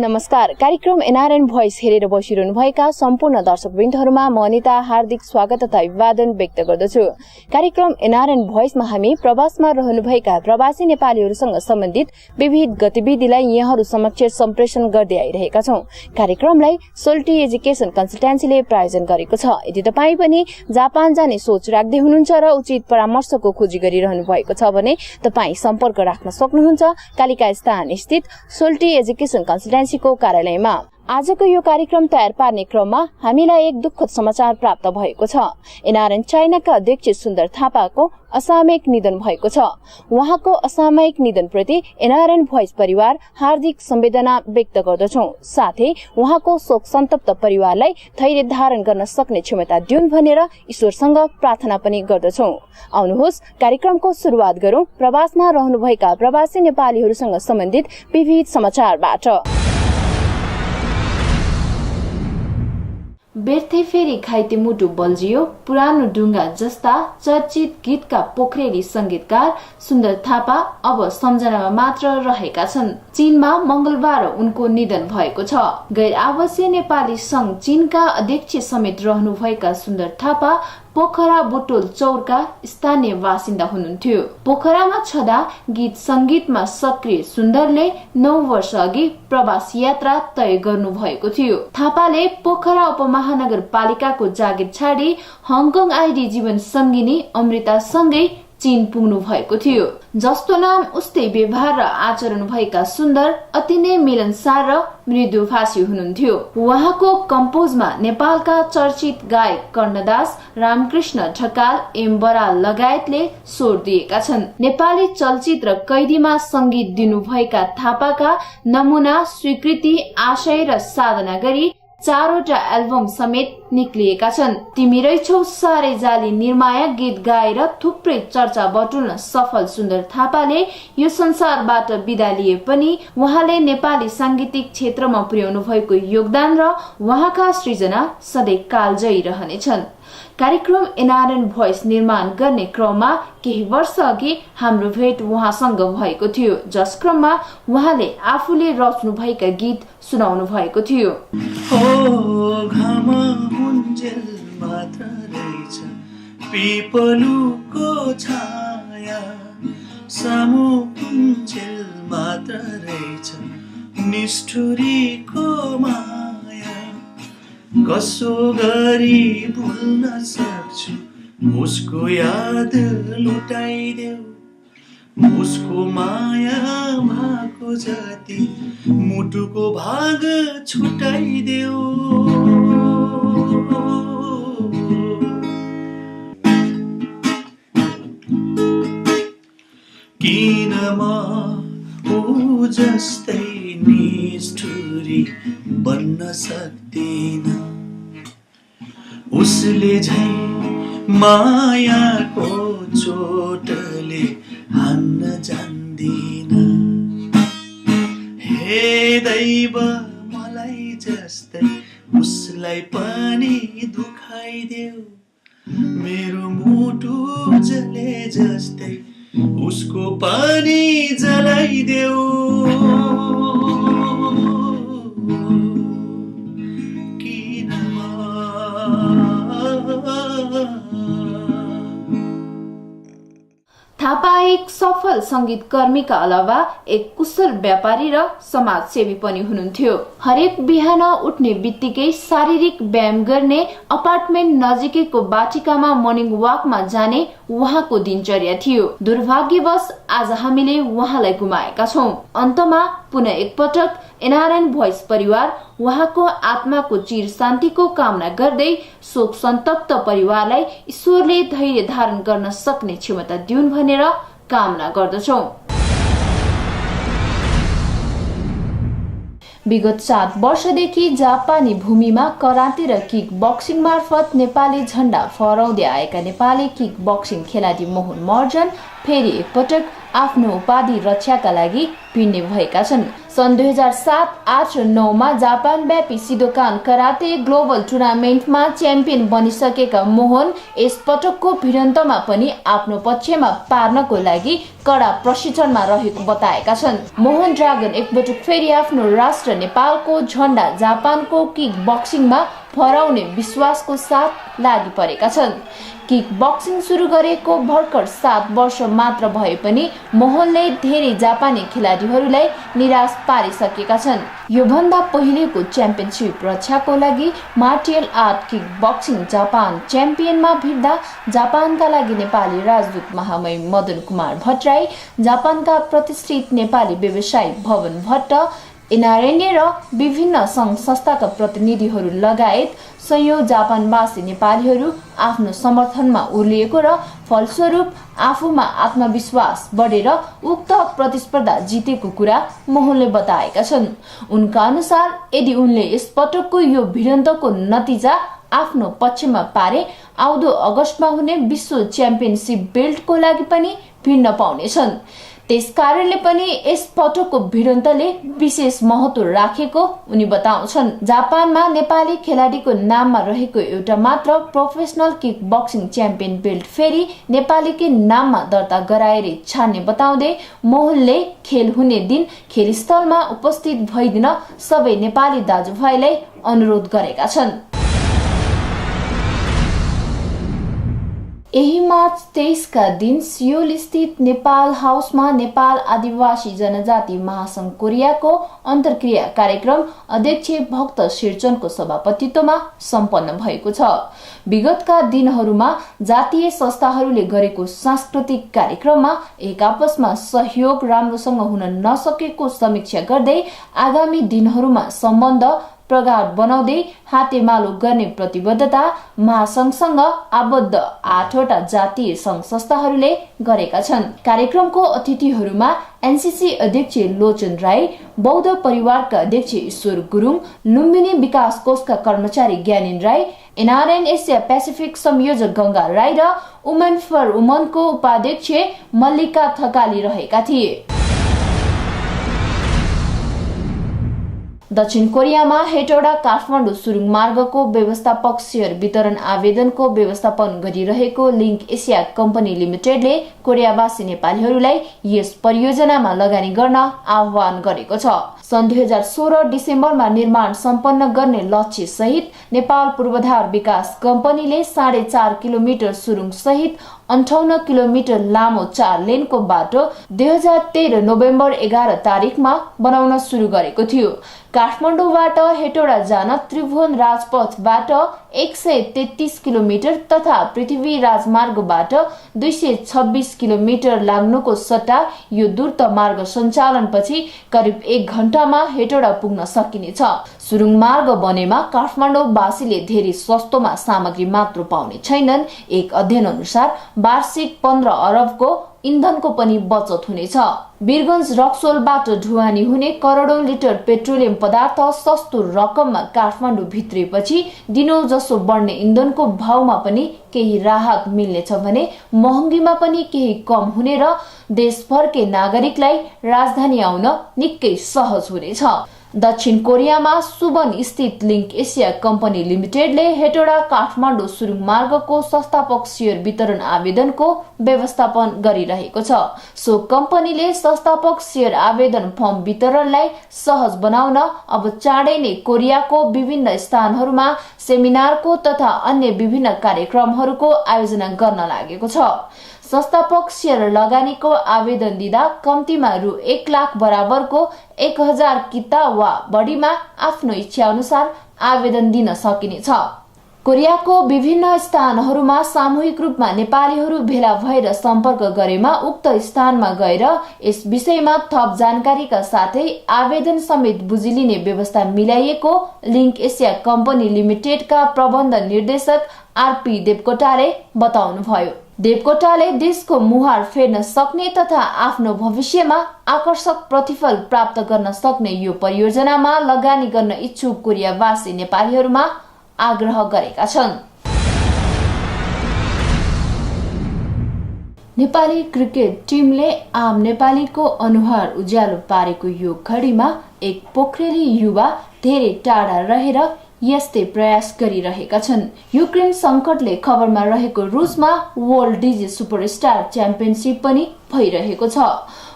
नमस्कार। कार्यक्रम NRN voice हेरेर बसिरहनुभएका सम्पूर्ण दर्शकवृन्दहरूमा म अनिता हार्दिक स्वागत तथा अभिवादन व्यक्त गर्दछु। कार्यक्रम एनआरएन भोइसमा हामी प्रवासमा रहनुभएका प्रवासी नेपालीहरूसँग सम्बन्धित विविध गतिविधिलाई यहाँहरू समक्ष सम्प्रेषण गर्दै आइरहेका छौं। कार्यक्रमलाई सोल्टी एजुकेसन कन्सल्टेन्सीले प्रायोजन गरेको छ। यदि तपाईँ पनि जापान जाने सोच राख्दै हुनुहुन्छ र उचित परामर्शको खोजी गरिरहनु भएको छ भने तपाईँ सम्पर्क राख्न सक्नुहुन्छ कालिका स्थान स्थित सोल्टी एजुकेसन कन्सल्टेन्सी को कार्यालयमा। आजको यो कार्यक्रम तयार पार्ने क्रममा हामीलाई एक दुःखद समाचार प्राप्त भएको छ। एनआरएन चाइनाका अध्यक्ष सुन्दर थापाको असामयिक निधन भएको छ। उहाँको असामयिक निधनप्रति एनआरएन भोइस परिवार हार्दिक संवेदना व्यक्त गर्दछौं। साथै उहाँको शोक सन्तप्त परिवारलाई धैर्य धारण गर्न सक्ने क्षमता दिउन् भनेर ईश्वरसँग प्रार्थना पनि गर्दछौं। आउनुहोस् कार्यक्रमको सुरुवात गरौं प्रवासमा रहनुभएका प्रवासी नेपालीहरूसँग सम्बन्धित विविध समाचारबाट। बेर्थे फेरि घाइते मुटु बल्झियो, पुरानो ढुङ्गा जस्ता चर्चित गीतका पोखरेली संगीतकार सुन्दर थापा अब सम्झनामा मात्र रहेका छन्। चीनमा मंगलबार उनको निधन भएको छ। गैर आवासीय नेपाली संघ चीनका अध्यक्ष समेत रहनुभएका सुन्दर थापा पोखरा बुटोल चौरका स्थानीय बासिन्दा हुनुहुन्थ्यो। पोखरामा छँदा गीत संगीतमा सक्रिय सुन्दरले 9 वर्ष अघि प्रवास यात्रा तय गर्नु भएको थियो। थापाले पोखरा उपमहानगरपालिकाको जागिर छाडी हङकङ आइडी जीवन संगिनी अमृता सँगै चीन पुग्नु भएको थियो। जस्तो नाम उस्तै व्यवहार र आचरण भएका सुन्दर अति नै मिलनसार र मृदुभाषी हुनुहुन्थ्यो। उहाँको कम्पोजमा नेपालका चर्चित गायक कर्णदास, रामकृष्ण ढकाल, एम बराल लगायतले स्वर दिएका छन्। नेपाली चलचित्र कैदीमा संगीत दिनुभएका थापाका नमुना, स्वीकृति, आशय र साधना गरी 4वटा एल्बम समेत निक्लिएका छन्। तिमी रैछौ सारै जाली निर्माया गीत गाएर थुप्रै चर्चा बटुल्न सफल सुन्दर थापाले यो संसारबाट बिदा लिए पनि उहाँले नेपाली सांगीतिक क्षेत्रमा पुर्याउनु भएको योगदान र उहाँका सृजना सधैँ कालजयी रहनेछन्। कार्यक्रम एनआरएन भोइस निर्माण गर्ने क्रममा केही वर्ष अघि हाम्रो भेट उहाँसँग भएको थियो, जस क्रममा उहाँले आफूले रच्नु भएका गीत सुनाउनु भएको थियो। मात्र रहेछ पिपलुको छाया, सामु कुञ्जेल मात्र रहेछ निष्ठुरीको माया, कसो गरी भुल्न सक्छु उसको याद लुटाइदेऊ, उसको माया भएको जति मुटुको भाग छुटाइदेऊ। किन म ऊ जस्तै निष्ठुरी बन्न सक्दिन, उसले झै मायाको चोटले हान्न जान्दिन। हे दैव मलाई जस्तै उसलाई पनि दुखाइदेऊ, मेरो मुटु जले जस्तै उसको पनि जलाइदेऊ। किन थापा एक सफल संगीत कर्मीका अलावा एक कुशल व्यापारी र समाजसेवी पनि हुनुहुन्थ्यो। हरेक बिहान उठ्ने बित्तिकै शारीरिक व्यायाम गर्ने, अपार्टमेन्ट नजिकैको बाटिकामा मर्निङ वाकमा जाने उहाँको दिनचर्या थियो। दुर्भाग्यवश आज हामीले उहाँलाई गुमाएका छौं। अन्तमा पुनः एकपटक एनआरएन भोइस परिवार उहाँको आत्माको चिर शान्तिको कामना गर्दै शोक सन्तप्त परिवारलाई ईश्वरले धैर्य धारण गर्न सक्ने क्षमता दिउन् भनेर कामना गर्दछौं। विगत 7 वर्षदेखि जापानी भूमिमा कराते र किक बक्सिङ मार्फत नेपाली झण्डा फहराउँदै आएका नेपाली किक बक्सिङ खेलाडी मोहन महर्जन फेरि एकपटक आफ्नो उपाधि रक्षाका लागि भिड्ने भएका छन्। सन् 2007, 8 र 9 मा जापानव्यापी सिदोकान कराते ग्लोबल टुर्नामेन्टमा च्याम्पियन बनिसकेका मोहन यसपटकको भिडन्तमा पनि आफ्नो पक्षमा पार्नको लागि कडा प्रशिक्षणमा रहेको बताएका छन्। मोहन ड्रागन एकपटक फेरि आफ्नो राष्ट्र नेपालको झण्डा जापानको किक बक्सिङमा फहराउने विश्वासको साथ लागि परेका छन्। किक बक्सिङ सुरु गरेको भर्खर 7 वर्ष मात्र भए पनि मोहनले धेरै जापानी खेलाडीहरूलाई निराश पारिसकेका छन्। योभन्दा पहिलेको च्याम्पियनसिप रक्षाको लागि मार्टियल आर्ट किक बक्सिङ जापान च्याम्पियनमा भिड्दा जापानका लागि नेपाली राजदूत महामहिम मदन कुमार भट्टराई, जापानका प्रतिष्ठित नेपाली व्यवसायी भवन भट्ट, एनआरएनए र विभिन्न सङ्घ संस्थाका प्रतिनिधिहरू लगायत सयौं जापानवासी नेपालीहरू आफ्नो समर्थनमा उर्लिएको र फलस्वरूप आफूमा आत्मविश्वास बढेर उक्त प्रतिस्पर्धा जितेको कुरा मोहनले बताएका छन्। उनका अनुसार यदि उनले यसपटकको यो भिडन्तको नतिजा आफ्नो पक्षमा पारे आउँदो अगस्तमा हुने विश्व च्याम्पियनसिप बेल्टको लागि पनि भिड्न पाउनेछन्। त्यसकारणले पनि यस पटकको भिडन्तले विशेष महत्व राखेको उनी बताउँछन्। जापानमा नेपाली खेलाडीको नाममा रहेको एउटा मात्र professional kick boxing champion belt फेरि नेपालीकै नाममा दर्ता गराएर छाड्ने बताउँदै मोहनले खेल हुने दिन खेलस्थलमा उपस्थित भइदिन सबै नेपाली दाजुभाइलाई अनुरोध गरेका छन्। यही मार्च 23 का दिन सियोल स्थित नेपाल हाउसमा नेपाल आदिवासी जनजाति महासंघ कोरियाको अन्तर्क्रिया कार्यक्रम अध्यक्ष भक्त शेरचनको सभापतित्वमा सम्पन्न भएको छ। विगतका दिनहरूमा जातीय संस्थाहरूले गरेको सांस्कृतिक कार्यक्रममा एक आपसमा सहयोग राम्रोसँग हुन नसकेको समीक्षा गर्दै आगामी दिनहरूमा सम्बन्ध प्रगाढ बनाउँदै हातेमालो गर्ने प्रतिबद्धता महासंघसँग आबद्ध 8वटा जातीय संघ संस्थाहरूले गरेका छन्। कार्यक्रमको अतिथिहरूमा एनसीसी अध्यक्ष लोचन राई, बौद्ध परिवारका अध्यक्ष ईश्वर गुरुङ, लुम्बिनी विकास कोषका कर्मचारी ज्ञानेन राई, एनआरएन एसिया पेसिफिक संयोजक गंगा राई र वुमेन फर वुमनको उपाध्यक्ष मल्लिका थकाली रहेका थिए। दक्षिण कोरियामा हेटौडा काठमाडौँ सुरुङ मार्गको व्यवस्थापक शेयर वितरण आवेदनको व्यवस्थापन गरिरहेको लिङ्क एसिया कम्पनी लिमिटेडले कोरियावासी नेपालीहरूलाई यस परियोजनामा लगानी गर्न आह्वान गरेको छ। सन् 2016 डिसेम्बरमा निर्माण सम्पन्न गर्ने लक्ष्य सहित नेपाल पूर्वाधार विकास कम्पनीले 4.5 किलोमिटर सुरुङ सहित 58 किलोमिटर लामो 4 लेनको बाटो 2013 नोभेम्बर 11 तारिखमा बनाउन सुरु गरेको थियो। काठमाडौँबाट हेटौडा जान त्रिभुवन राजपथबाट 133 किलोमिटर तथा पृथ्वी राजमार्गबाट 226 किलोमिटर लाग्नुको सट्टा यो द्रुत मार्ग सञ्चालनपछि करिब 1 घण्टामा हेटौडा पुग्न सकिनेछ। सुरुङ मार्ग बनेमा काठमाडौँवासीले धेरै सस्तोमा सामग्री मात्र पाउने छैनन्। एक अध्ययन अनुसार वार्षिक 15 अरबको इन्धनको पनि बचत हुनेछ। वीरगञ्ज रक्सोलबाट ढुवानी हुने करोडौं लिटर पेट्रोलियम पदार्थ सस्तो रकममा काठमाडौँ भित्रिएपछि दिनौ जसो बढ्ने इन्धनको भावमा पनि केही राहत मिल्नेछ भने महँगीमा पनि केही कम हुने र देशभरकै नागरिकलाई राजधानी आउन निकै सहज हुनेछ। दक्षिण कोरियामा सुबन स्थित लिङ्क एसिया कम्पनी लिमिटेडले हेटौडा काठमाडौँ सुरुङ मार्गको संस्थापक शेयर वितरण आवेदनको व्यवस्थापन गरिरहेको छ। सो कम्पनीले संस्थापक शेयर आवेदन फर्म वितरणलाई सहज बनाउन अब चाँडै नै कोरियाको विभिन्न स्थानहरूमा सेमिनारको तथा अन्य विभिन्न कार्यक्रमहरूको आयोजना गर्न लागेको छ। संस्थापक शेयर लगानीको आवेदन दिँदा कम्तीमा रु 1 लाख बराबरको 1000 किता वा बढीमा आफ्नो इच्छा अनुसार आवेदन दिन सकिनेछ। कोरियाको विभिन्न स्थानहरूमा सामूहिक रूपमा नेपालीहरू भेला भएर सम्पर्क गरेमा उक्त स्थानमा गएर यस विषयमा थप जानकारीका साथै आवेदन समेत बुझिलिने व्यवस्था मिलाइएको लिङ्क एसिया कम्पनी लिमिटेडका प्रबन्ध निर्देशक आरपी देवकोटाले बताउनुभयो। देवकोटाले देशको मुहार फेर्न सक्ने तथा आफ्नो भविष्यमा आकर्षक प्रतिफल प्राप्त गर्न सक्ने यो परियोजनामा लगानी गर्न इच्छुक कोरियावासी नेपालीहरूमा आग्रह गरेका छन्। नेपाली क्रिकेट टिमले आम नेपालीको अनुहार उज्यालो पारेको यो घडीमा एक पोखरेली युवा धेरै टाढा रहेर यस्तै प्रयास गरिरहेका छन्। युक्रेन संकटले खबरमा रहेको रुसमा वर्ल्ड डिजे सुपरस्टार च्याम्पियनशिप पनि भइरहेको छ।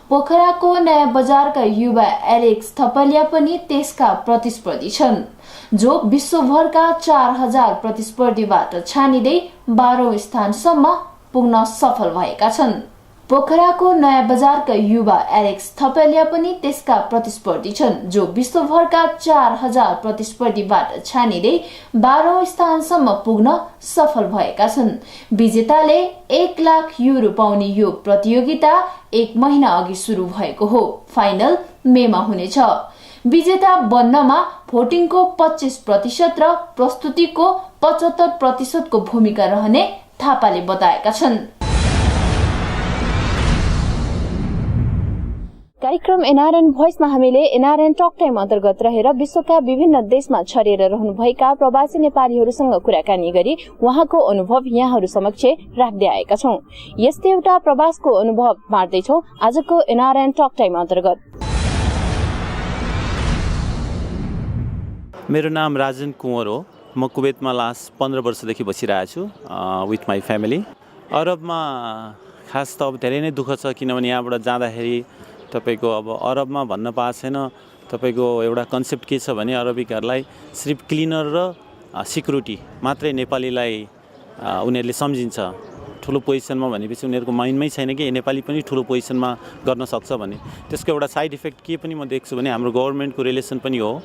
पोखराको नयाँ बजारका युवा एलेक्स थपलिया पनि त्यसका प्रतिस्पर्धी छन्, जो विश्वभरका 4000 प्रतिस्पर्धीबाट छानिँदै 12औं स्थानसम्म पुग्न सफल भएका छन्। पोखराको नयाँ बजारका युवा एलेक्स थपलिया पनि त्यसका प्रतिस्पर्धी छन्, जो विश्वभरका 4000 प्रतिस्पर्धीबाट छानिँदै 12औं स्थानसम्म पुग्न सफल भएका छन्। विजेताले 1 लाख युरो पाउने यो प्रतियोगिता 1 महिना अघि सुरु भएको हो। फाइनल मेमा हुनेछ। विजेता बन्नमा भोटिङको 25% र प्रस्तुतिको 75% को भूमिका रहने थापाले बताएका छन्। कार्यक्रम एनआरएन भोइसमा हामीले एनआरएन टक टाइम अन्तर्गत रहेर विश्वका विभिन्न देशमा छरिएर रहनुभएका प्रवासी नेपालीहरूसँग कुराकानी गरी उहाँको अनुभव यहाँहरू समक्ष राख्दै आएका छौं। यस्तै एउटा प्रवासको अनुभव बाँड्दैछौं आजको एनआरएन टक टाइम अन्तर्गत। मेरो नाम राजन कुँवर हो। म कुवेतमा लास्ट 15 वर्षदेखि बसिरहेको छु विथ माई फ्यामिली। अरबमा खास त अब धेरै नै दुःख छ, किनभने यहाँबाट जाँदाखेरि तपाईको अब अरबमा भन्न पाएको छैन। तपाईको एउटा कन्सेप्ट के छ भने अरबिकहरूलाई सिर्फ क्लिनर र सिक्युरिटी मात्रै नेपालीलाई उनीहरूले सम्झिन्छ। ठुलो पोजिसनमा भनेपछि उनीहरूको माइन्डमै छैन कि नेपाली पनि ठुलो पोजिसनमा गर्न सक्छ भन्ने। त्यसको एउटा साइड इफेक्ट के पनि म देख्छु भने हाम्रो गभर्नमेन्टको रिलेसन पनि हो,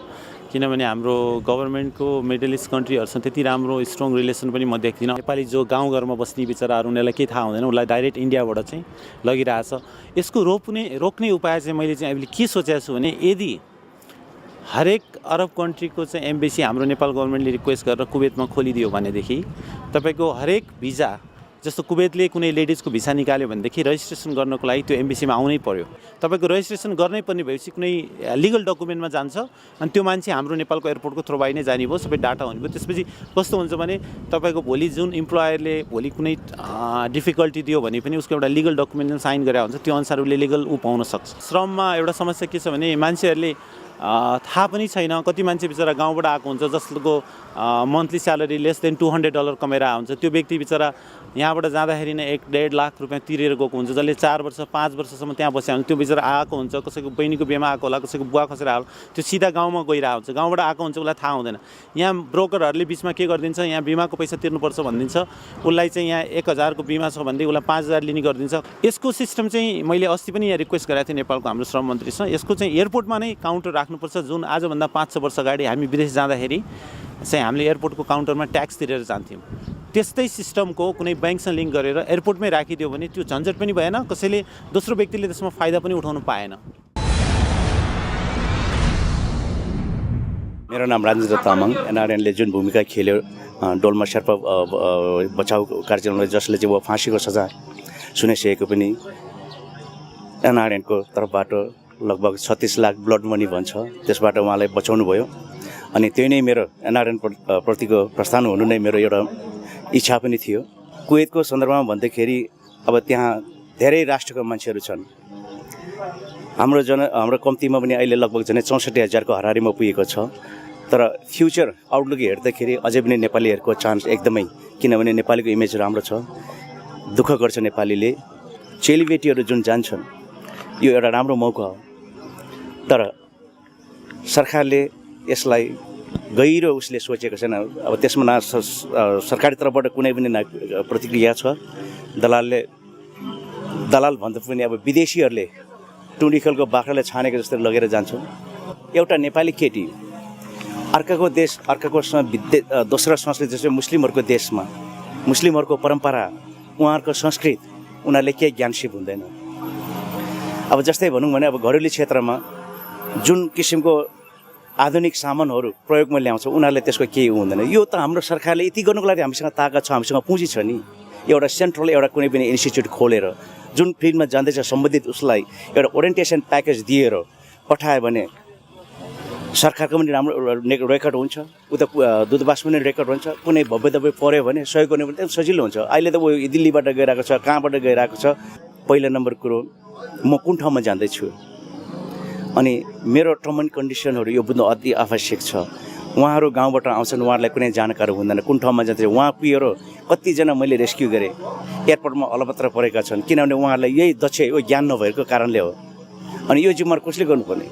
किनभने हाम्रो गभर्नमेन्टको मिडल इस्ट कन्ट्रीहरूसँग त्यति राम्रो स्ट्रङ रिलेसन पनि म देख्दिनँ। नेपाली जो गाउँघरमा बस्ने बिचराहरू उनीहरूलाई केही थाहा हुँदैन, उसलाई डाइरेक्ट इन्डियाबाट चाहिँ लगिरहेछ। यसको रोक्ने उपाय चाहिँ मैले चाहिँ अहिले के सोचेको छु भने यदि हरेक अरब कन्ट्रीको चाहिँ एम्बेसी हाम्रो नेपाल गभर्नमेन्टले रिक्वेस्ट गरेर कुवेतमा खोलिदियो भनेदेखि तपाईँको हरेक भिजा, जस्तो कुवेतले कुनै लेडिजको भिसा निकाल्यो भनेदेखि रजिस्ट्रेसन गर्नको लागि त्यो एम्बेसीमा आउनै पर्यो। तपाईँको रजिस्ट्रेसन गर्नै पर्ने भएपछि कुनै लिगल डकुमेन्टमा जान्छ अनि त्यो मान्छे हाम्रो नेपालको एयरपोर्टको थ्रुबाट नै जाने भयो, सबै डाटा हुने भयो। त्यसपछि कस्तो हुन्छ भने तपाईँको भोलि जुन इम्प्लोयरले भोलि कुनै डिफिकल्टी दियो भने पनि उसको एउटा लिगल डकुमेन्टमा साइन गरेर हुन्छ, त्यो अनुसार उसले लिगल पाउन सक्छ। श्रममा एउटा समस्या के छ भने मान्छेहरूले थाहा पनि छैन। कति मान्छे बिचरा गाउँबाट आएको हुन्छ जसको मन्थली स्यालेरी लेस देन $200 कमाएर हुन्छ। त्यो व्यक्ति बिचरा यहाँबाट जाँदाखेरि नै 1-1.5 लाख रुपियाँ तिरेर गएको हुन्छ, जसले 4 वर्ष 5 वर्षसम्म त्यहाँ बसेको हुन्छ। त्यो बिचरा आएको हुन्छ, कसैको बहिनीको बिहेमा आएको होला, कसैको बुवा खसेर आएको, त्यो सिधा गाउँमा गइरहेको हुन्छ। गाउँबाट आएको हुन्छ, उसलाई थाहा हुँदैन। यहाँ ब्रोकरहरूले बिचमा के गरिदिन्छ, यहाँ बिमाको पैसा तिर्नुपर्छ भनिदिन्छ, उसलाई चाहिँ यहाँ 1000 को बिमा छ भन्दै उसलाई 5000 लिने गरिदिन्छ। यसको सिस्टम चाहिँ मैले अस्ति पनि यहाँ रिक्वेस्ट गरेको थिएँ नेपालको हाम्रो श्रम मन्त्रीसँग, यसको चाहिँ एयरपोर्टमा नै काउन्टर राख्नुपर्छ। जुन आजभन्दा 5-6 वर्ष अगाडि हामी विदेश जाँदाखेरि चाहिँ हामीले एयरपोर्टको काउन्टरमा ट्याक्स तिरेर जान्थ्यौँ। त्यस्तै सिस्टमको कुनै ब्याङ्कसँग लिङ्क गरेर एयरपोर्टमै राखिदियो भने त्यो झन्झट पनि भएन, कसैले दोस्रो व्यक्तिले त्यसमा फाइदा पनि उठाउनु पाएन। मेरो नाम राजेन्द्र तामाङ। एनआरएनले जुन भूमिका खेल्यो डोल्मा शेर्पा बचाउ कार्यक्रमलाई, जसले चाहिँ वो फाँसीको सजाय सुनाइसकेको पनि एनआरएनको तर्फबाट लगभग 36 लाख ब्लड मनी भन्छ, त्यसबाट उहाँलाई बचाउनु भयो। अनि त्यही नै मेरो एनआरएन प्रतिको प्रस्थान हुनु नै मेरो एउटा इच्छा पनि थियो। कुवेतको सन्दर्भमा भन्दाखेरि अब त्यहाँ धेरै राष्ट्रका मान्छेहरू छन्। हाम्रो कम्तीमा पनि अहिले लगभग झन् 64,000 को हाराहारीमा पुगेको छ। तर फ्युचर आउटलुक हेर्दाखेरि अझै पनि नेपालीहरूको चान्स एकदमै, किनभने नेपालीको इमेज राम्रो छ। दुःख गर्छ नेपालीले, चेलीबेटीहरू जुन जान्छन्, यो एउटा राम्रो मौका हो। तर सरकारले यसलाई गहिरो उसले सोचेको छैन। अब त्यसमा न सरकारी तर्फबाट कुनै पनि प्रतिक्रिया छ। दलाल भन्दा पनि अब विदेशीहरूले टुँडिखेलको बाख्राले छानेको जस्तो लगेर जान्छन्। एउटा नेपाली केटी अर्काको देश, अर्काको दोस्रो संस्कृति, जस्तै मुस्लिमहरूको देशमा मुस्लिमहरूको परम्परा, उहाँहरूको संस्कृति, उनीहरूले केही ज्ञान सिप हुँदैन। अब जस्तै भनौँ भने अब घरेलु क्षेत्रमा जुन किसिमको आधुनिक सामानहरू प्रयोगमा ल्याउँछ, उनीहरूले त्यसको केही हुँदैन। यो त हाम्रो सरकारले यति गर्नुको लागि हामीसँग ताकत छ, हामीसँग पुँजी छ नि। एउटा सेन्ट्रल एउटा कुनै पनि इन्स्टिट्युट खोलेर जुन फिल्डमा जाँदैछ सम्बन्धित उसलाई एउटा ओरिएन्टेसन प्याकेज दिएर पठायो भने सरकारको पनि राम्रो रेकर्ड हुन्छ, उता दूतावास पनि रेकर्ड हुन्छ। कुनै भव्य दव्य पऱ्यो भने सहयोग गर्ने पनि सजिलो हुन्छ। अहिले त ऊ दिल्लीबाट गइरहेको छ, कहाँबाट गइरहेको छ। पहिला नम्बर कुरो म कुन ठाउँमा जाँदैछु अनि मेरो टर्म एन्ड कन्डिसनहरू यो बुझ्नु अति आवश्यक छ। उहाँहरू गाउँबाट आउँछन्, उहाँहरूलाई कुनै जानकारी हुँदैन कुन ठाउँमा जाँदैछ। उहाँ पुगेर कतिजना मैले रेस्क्यु गरेँ, एयरपोर्टमा अलपत्र परेका छन्, किनभने उहाँहरूलाई यही दक्ष यो ज्ञान नभएको कारणले हो। अनि यो जिम्मेवार कसले गर्नुपर्ने?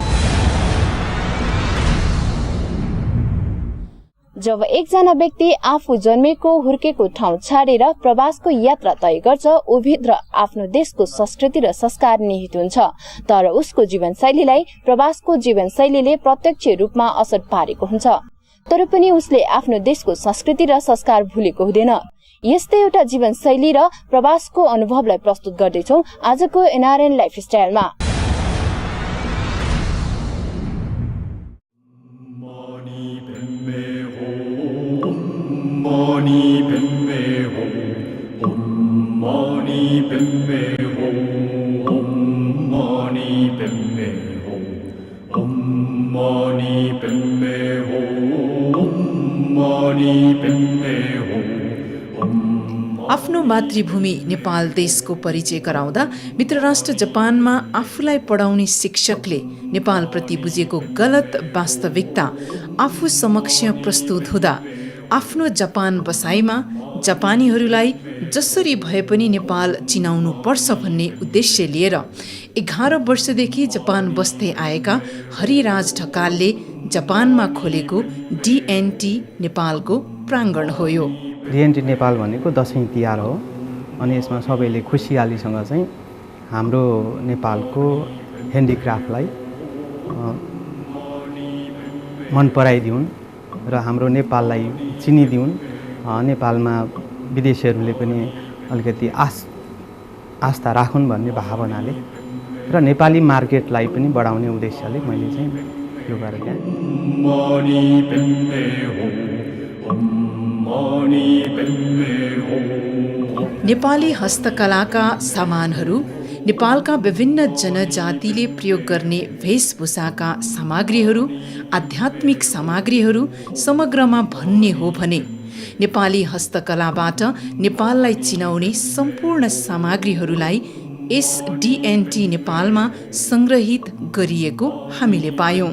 जब एकजना व्यक्ति आफू जन्मेको हुर्केको ठाउँ छाडेर प्रवासको यात्रा तय गर्छ, उभित्र आफ्नो देशको संस्कृति र संस्कार निहित हुन्छ। तर उसको जीवनशैलीलाई प्रवासको जीवनशैलीले प्रत्यक्ष रूपमा असर पारेको हुन्छ। तर पनि उसले आफ्नो देशको संस्कृति र संस्कार भुलेको हुँदैन। यस्तै एउटा जीवनशैली र प्रवासको अनुभवलाई प्रस्तुत गर्दैछौ आजको एनआरएन लाइफस्टाइलमा। आफ्नो मातृभूमि नेपाल देशको परिचय गराउँदा मित्र राष्ट्र जापानमा आफूलाई पढाउने शिक्षकले नेपालप्रति बुझेको गलत वास्तविकता आफू समक्ष प्रस्तुत हुँदा आफ्नो जापान बसाइमा जापानीहरूलाई जसरी भए पनि नेपाल चिनाउनु पर्छ भन्ने उद्देश्य लिएर 11 वर्षदेखि जापान बस्दै आएका हरिराज ढकालले जापानमा खोलेको DNT नेपालको प्राङ्गण हो। यो DNT नेपाल भनेको दसैँ तिहार हो अनि यसमा सबैले खुसियालीसँग चाहिँ हाम्रो नेपालको ह्यान्डिक्राफ्टलाई मन पराइदिउन् र हाम्रो नेपाललाई चिनिदिउन्। नेपालमा विदेशीहरूले पनि अलिकति आस्था राखुन् भन्ने भावनाले र नेपाली मार्केटलाई पनि बढाउने उद्देश्यले मैले चाहिँ यो गरेको। नेपाली हस्तकलाका सामानहरू, नेपालका विभिन्न जनजातिले प्रयोग गर्ने वेशभूषाका सामग्रीहरू, आध्यात्मिक सामग्रीहरू समग्रमा भन्ने हो भने नेपाली हस्तकलाबाट नेपाललाई चिनाउने सम्पूर्ण सामग्रीहरूलाई यस DNT नेपालमा संग्रहित गरिएको हामीले पायौं।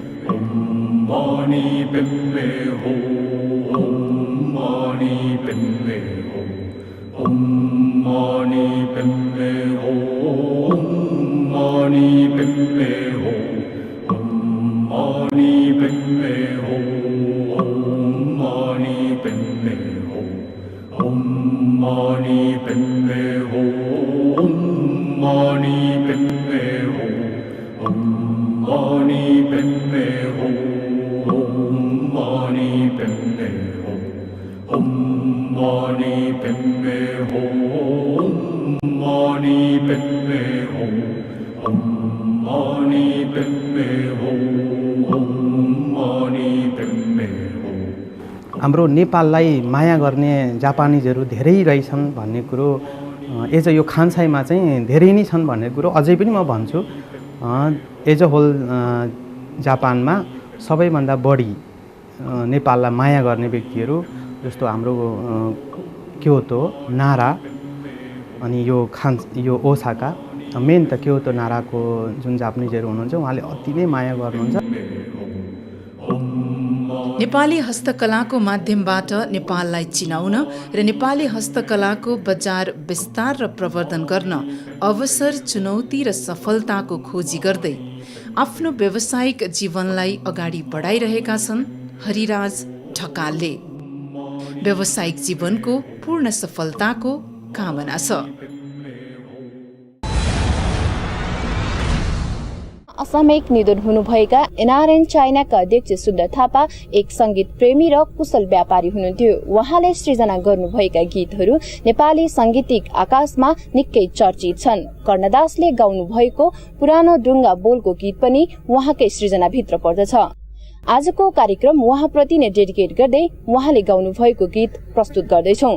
हाम्रो नेपाललाई माया गर्ने जापानिजहरू धेरै रहेछन् भन्ने कुरो एज यो खानसाईमा चाहिँ धेरै नै छन् भन्ने कुरो अझै पनि म भन्छु। एज अ होल जापानमा सबैभन्दा बढी नेपाललाई माया गर्ने व्यक्तिहरू जस्तो हाम्रो क्योतो, नारा अनि यो ओसाका, मेन त क्योतो नाराको जुन जापानिजहरू हुनुहुन्छ उहाँले अति नै माया गर्नुहुन्छ। नेपाली हस्तकलाको माध्यमबाट नेपाललाई चिनाउन र नेपाली हस्तकलाको बजार विस्तार र प्रवर्धन गर्न अवसर, चुनौती र सफलताको खोजी गर्दै आफ्नो व्यावसायिक जीवनलाई अगाडि बढाइरहेका छन् हरिराज ढकालले। व्यावसायिक जीवनको पूर्ण सफलताको कामना छ। असामयिक निधन हुनुभएका एनआरएन चाइनाका अध्यक्ष सुन्दर थापा एक संगीत प्रेमी र कुशल व्यापारी हुनुहुन्थ्यो। उहाँले सृजना गर्नुभएका गीतहरू नेपाली सांगीतिक आकाशमा निकै चर्चित छन्। कर्णदासले गाउनु भएको पुरानो डुङ्गा बोलको गीत पनि उहाँकै सृजनाभित्र पर्दछ। आजको कार्यक्रम उहाँप्रति नै डेडिकेट गर्दै उहाँले गाउनु भएको गीत प्रस्तुत गर्दैछौं।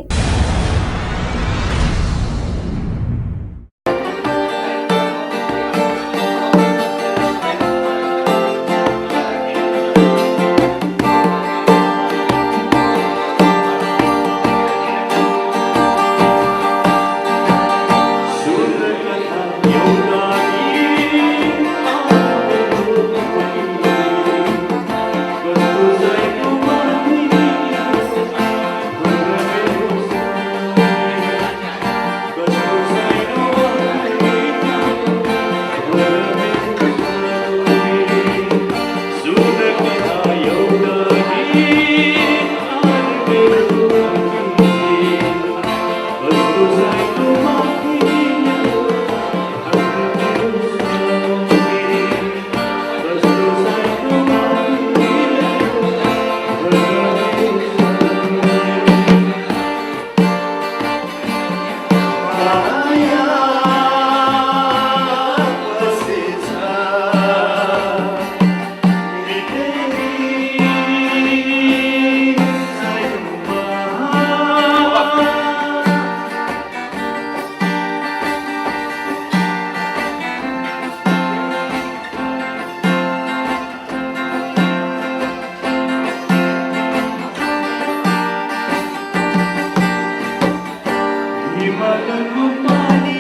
हिमालको पानी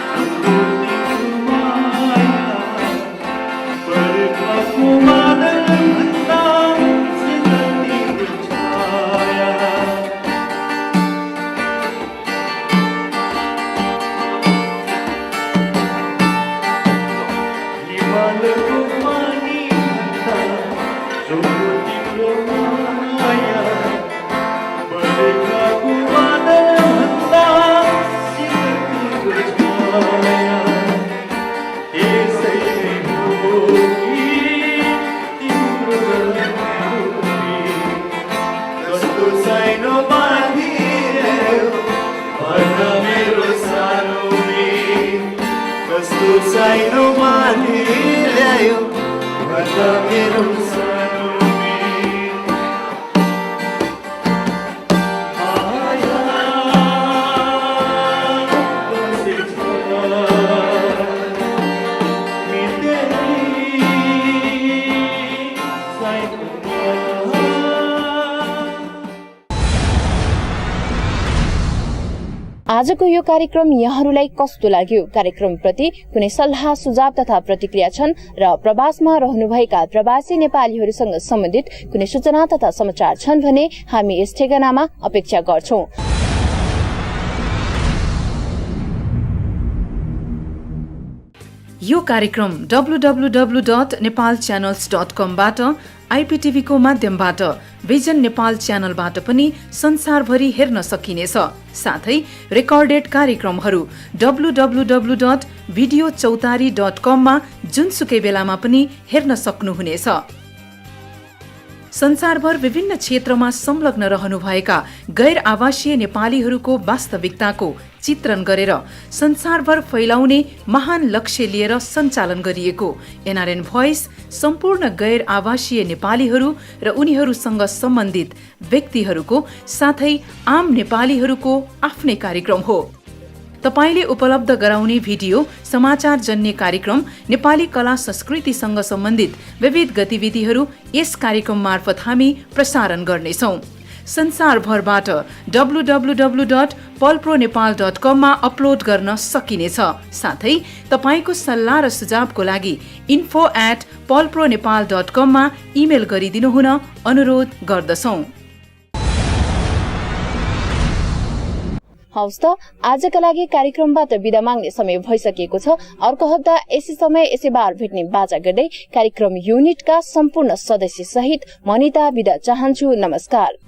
ज्योतिको माया बर्खाको बादल भन्दा सिँदीको छाया हिमालको पानी भन्दा ज्योतिको माया बर्खाको बादल भन्दा सिँदीको छाया त्यसै नै हो कि तिम्रो कस्तो सानो बाँधियो भन मेरो सानोले कस्तो सानो बाँधि ल्यायो भन मेरो सानोले माया बसेछ मिल्दै साइडमा आजको यो कार्यक्रम यहाँहरूलाई कस्तो लाग्यो? कार्यक्रमप्रति कुनै सल्लाह सुझाव तथा प्रतिक्रिया छन् र प्रवासमा रहनुभएका प्रवासी नेपालीहरूसँग सम्बन्धित कुनै सूचना तथा समाचार छन् भने हामी यस ठेगानामा अपेक्षा गर्छौं। यो कार्यक्रम www.nepalchannels.com बाट IPTV को माध्यमबाट भिजन नेपाल च्यानलबाट पनि संसारभरि हेर्न सकिनेछ। साथै रेकर्डेड कार्यक्रमहरू www.videochautari.com मा जुनसुकै बेलामा पनि हेर्न सक्नुहुनेछ। संसारभर विभिन्न क्षेत्रमा संलग्न रहनुभएका गैर आवासीय नेपालीहरूको वास्तविकताको चित्रण गरेर संसारभर फैलाउने महान लक्ष्य लिएर सञ्चालन गरिएको एनआरएन भोइस सम्पूर्ण गैर आवासीय नेपालीहरू र उनीहरूसँग सम्बन्धित व्यक्तिहरूको साथै आम नेपालीहरूको आफ्नै कार्यक्रम हो। तपाईले उपलब्ध गराउने भिडियो समाचार जन्य कार्यक्रम नेपाली कला संस्कृतिसँग सम्बन्धित विविध गतिविधिहरू यस कार्यक्रम मार्फत हामी प्रसारण गर्नेछौं। संसारभरबाट www.polpronepal.com मा अपलोड गर्न सकिनेछ। साथै तपाईको सल्लाह र सुझावको लागि info@polpronepal.com मा इमेल गरिदिनु हुन अनुरोध गर्दछौं। हवस् त आजका लागि कार्यक्रमबाट बिदा माग्ने समय भइसकेको छ। अर्को हप्ता यसै समय यसै बार भेट्ने बाजा गर्दै कार्यक्रम युनिटका सम्पूर्ण सदस्य सहित मनिता बिदा चाहन्छु। नमस्कार।